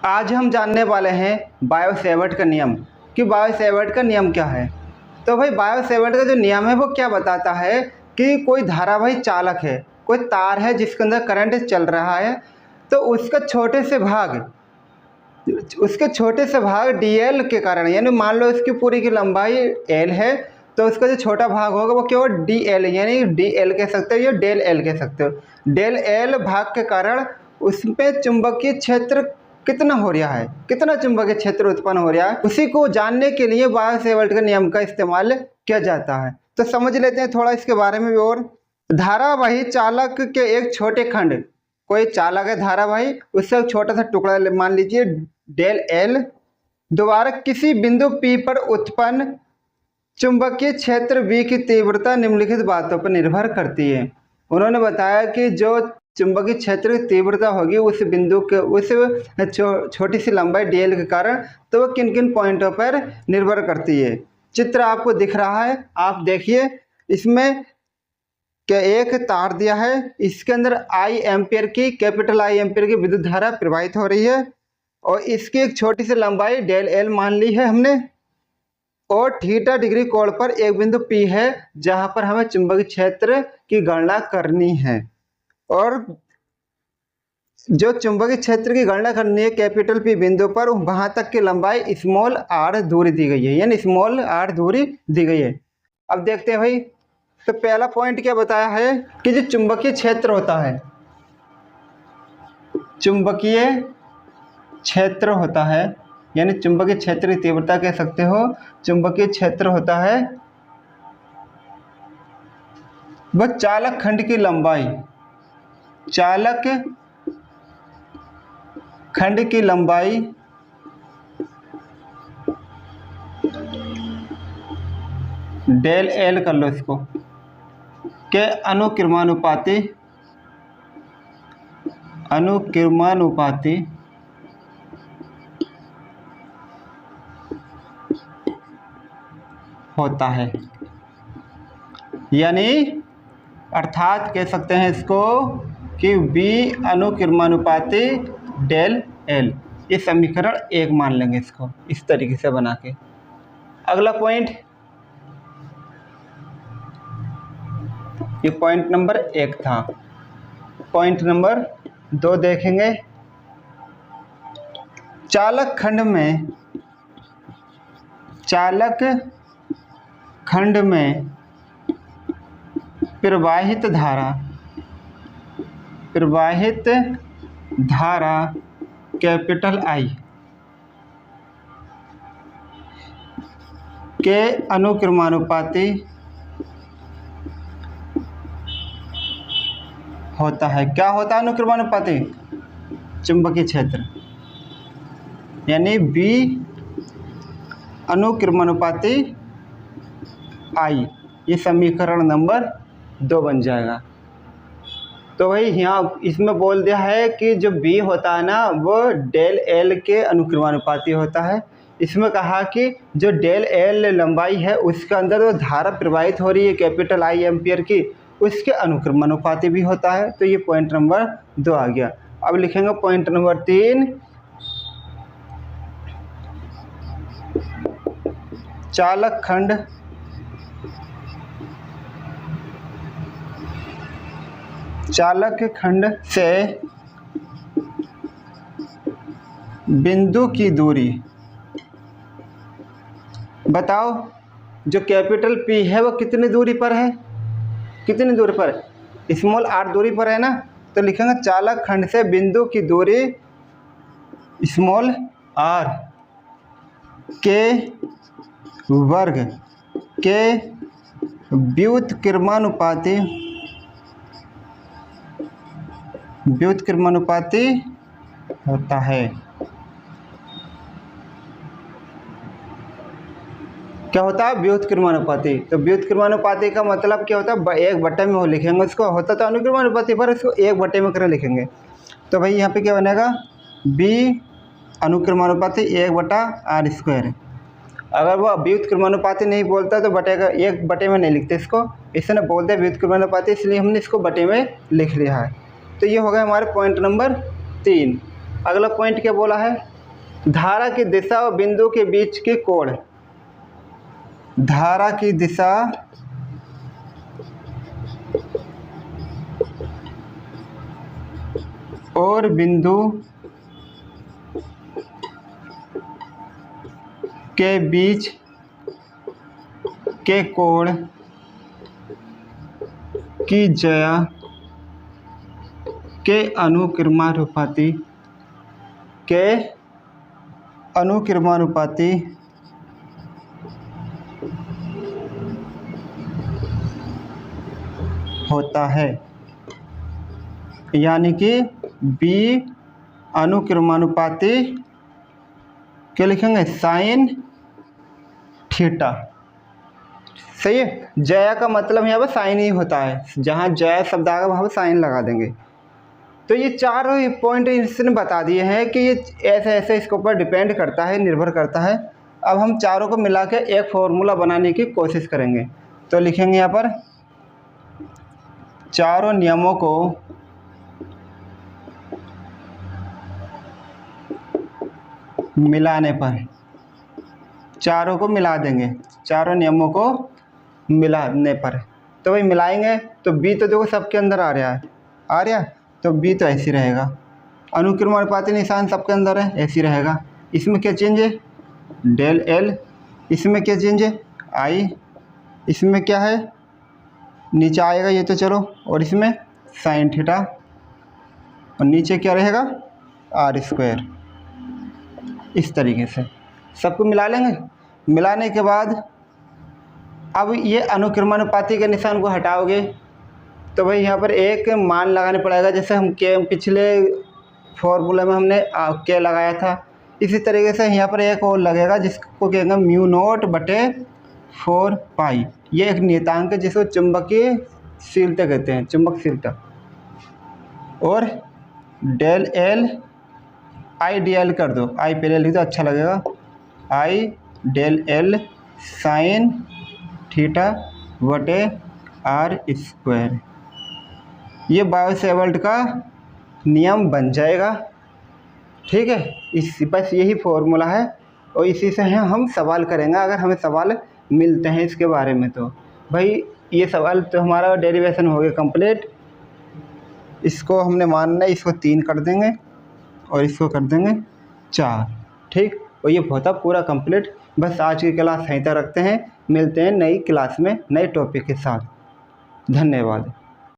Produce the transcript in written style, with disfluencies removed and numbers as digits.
आज हम जानने वाले हैं बायो-सेवर्ट का नियम कि बायो-सेवर्ट का नियम क्या है। तो भाई बायो-सेवर्ट का जो नियम है वो क्या बताता है कि कोई धारावाही चालक है, कोई तार है जिसके अंदर करंट चल रहा है, तो उसके छोटे से भाग dl के कारण, यानी मान लो इसकी पूरी की लंबाई l है तो उसका जो छोटा भाग होगा वो केवल dl, यानी dl कह सकते हो या डेल l कह सकते हो। डेल l भाग के कारण उसमें चुंबकीय क्षेत्र कितना हो रहा है, कितना चुंबकीय क्षेत्र उत्पन्न हो रहा है, उसी को जानने के लिए बायो-सेवर्ट के नियम का इस्तेमाल किया जाता है। तो समझ लेते हैं थोड़ा इसके बारे में भी। और धारावाही चालक के एक छोटे खंड, कोई चालक है धारावाही, उससे एक छोटा सा टुकड़ा मान लीजिए डेल l द्वारा किसी बिंदु P पर उत्पन्न चुंबकीय क्षेत्र V की तीव्रता निम्नलिखित बातों पर निर्भर करती है। उन्होंने बताया कि जो चुंबकीय क्षेत्र की तीव्रता होगी उस बिंदु के उस छोटी सी लंबाई dl के कारण, तो वो किन किन पॉइंटों पर निर्भर करती है। चित्र आपको दिख रहा है, आप देखिए। इसमें क्या एक तार दिया है, इसके अंदर I एम्पियर की, कैपिटल I एम्पियर की विद्युत धारा प्रवाहित हो रही है और इसकी एक छोटी सी लंबाई डेल l मान ली है हमने, और थीटा डिग्री कोण पर एक बिंदु P है जहां पर हमें चुंबकीय क्षेत्र की गणना करनी है। और जो चुंबकीय क्षेत्र की गणना करनी है कैपिटल P बिंदु पर, वहां तक की लंबाई स्मॉल r दूरी दी गई है, यानी स्मॉल r दूरी दी गई है। अब देखते हैं भाई, तो पहला पॉइंट क्या बताया है कि जो चुंबकीय क्षेत्र होता है, चुंबकीय क्षेत्र होता है, यानी चुंबकीय क्षेत्र की तीव्रता कह सकते हो, चुंबकीय क्षेत्र होता है वह चालक खंड की लंबाई, चालक खंड की लंबाई डेल l कर लो इसको, के अनुक्रमानुपाती होता है, यानी अर्थात कह सकते हैं इसको कि V अनुक्रमानुपाती डेल l। ये समीकरण 1 मान लेंगे इसको इस तरीके से बना के। अगला पॉइंट, ये पॉइंट नंबर 1 था। पॉइंट नंबर 2 देखेंगे। चालक खंड में प्रवाहित धारा कैपिटल I के अनुक्रमानुपाती होता है। क्या होता है अनुक्रमानुपाती? चुंबकीय क्षेत्र, यानी B अनुक्रमानुपाती I, ये समीकरण नंबर 2 बन जाएगा। तो भाई यहाँ इसमें बोल दिया है कि जो B होता है ना वो डेल l के अनुक्रमानुपाती होता है। इसमें कहा कि जो डेल l लंबाई है उसके अंदर वो धारा प्रवाहित हो रही है कैपिटल I एम्पियर की, उसके अनुक्रमानुपाती भी होता है। तो ये पॉइंट नंबर 2 आ गया। अब लिखेंगे पॉइंट नंबर 3, चालक खंड से बिंदु की दूरी। बताओ जो कैपिटल P है वो कितनी दूरी पर है, कितनी दूरी पर? स्मॉल r दूरी पर है ना। तो लिखेंगे चालक खंड से बिंदु की दूरी स्मॉल r के वर्ग के व्युत्क्रमानुपाती होता है। क्या होता है? व्युत्क्रमानुपाती। तो व्युत्क्रमानुपाती का मतलब क्या होता है? 1/में हो लिखेंगे इसको, होता तो अनुक्रमानुपाती पर इसको 1/में कर लिखेंगे। तो भाई यहाँ पे क्या बनेगा? B अनुक्रमानुपाती 1/r²। अगर वो व्युत्क्रमानुपाती नहीं बोलता तो बटेगा 1/में नहीं लिखते इसको, इसने बोल दिया व्युत्क्रमानुपाती, इसलिए हमने इसको बटे में लिख लिया है। तो ये हो गया हमारे पॉइंट नंबर 3। अगला पॉइंट क्या बोला है? धारा की दिशा और बिंदु के बीच के कोण, धारा की दिशा और बिंदु के बीच के कोण की ज्या के अनुक्रमानुपाती होता है, यानी कि बी अनुक्रमानुपाती क्या लिखेंगे, साइन थीटा। सही है। जया का मतलब यहाँ पर साइन ही होता है, जहाँ जया शब्द आएगा वहाँ पर साइन लगा देंगे। तो ये चारों पॉइंट इसने बता दिए हैं कि ये ऐसे ऐसे इसके ऊपर डिपेंड करता है, निर्भर करता है। अब हम चारों को मिला के एक फॉर्मूला बनाने की कोशिश करेंगे। तो लिखेंगे यहाँ पर चारों नियमों को मिलाने पर, चारों को मिला देंगे, चारों नियमों को मिलाने पर। तो भाई मिलाएंगे तो बी तो देखो सबके अंदर आ रहा है, तो बी तो ऐसे रहेगा। अनुक्रमानुपाती निशान सबके अंदर है, ऐसे रहेगा। इसमें क्या चेंज है, डेल एल। इसमें क्या चेंज है, आई। इसमें क्या है, नीचे आएगा ये तो चलो, और इसमें साइन थीटा, और नीचे क्या रहेगा, आर स्क्वायर। इस तरीके से सबको मिला लेंगे। मिलाने के बाद अब ये अनुक्रमानुपाती के निशान को हटाओगे तो भाई यहाँ पर एक मान लगाने पड़ेगा, जैसे हम के पिछले फॉर्मूला में हमने के लगाया था, इसी तरीके से यहाँ पर एक और लगेगा जिसको कहेंगे म्यू नोट बटे 4 पाई। ये एक नियतांक है जिसको चुंबकीय शीलता कहते हैं, चुंबकशीलता। और del L, I D L कर दो, आई पहले लिख दो अच्छा लगेगा, I del L sine theta बटे आर स्क्वायर। ये बायो-सेवर्ट का नियम बन जाएगा। ठीक है, इस बस यही फॉर्मूला है और इसी से हम सवाल करेंगे अगर हमें सवाल मिलते हैं इसके बारे में। तो भाई ये सवाल तो हमारा डेरिवेशन हो गया कंप्लीट। इसको हमने मानना है, इसको 3 कर देंगे और इसको कर देंगे 4। ठीक, और ये होता पूरा कंप्लीट। बस आज की क्लास यहीं तक रखते हैं, मिलते हैं नई क्लास में नए टॉपिक के साथ। धन्यवाद।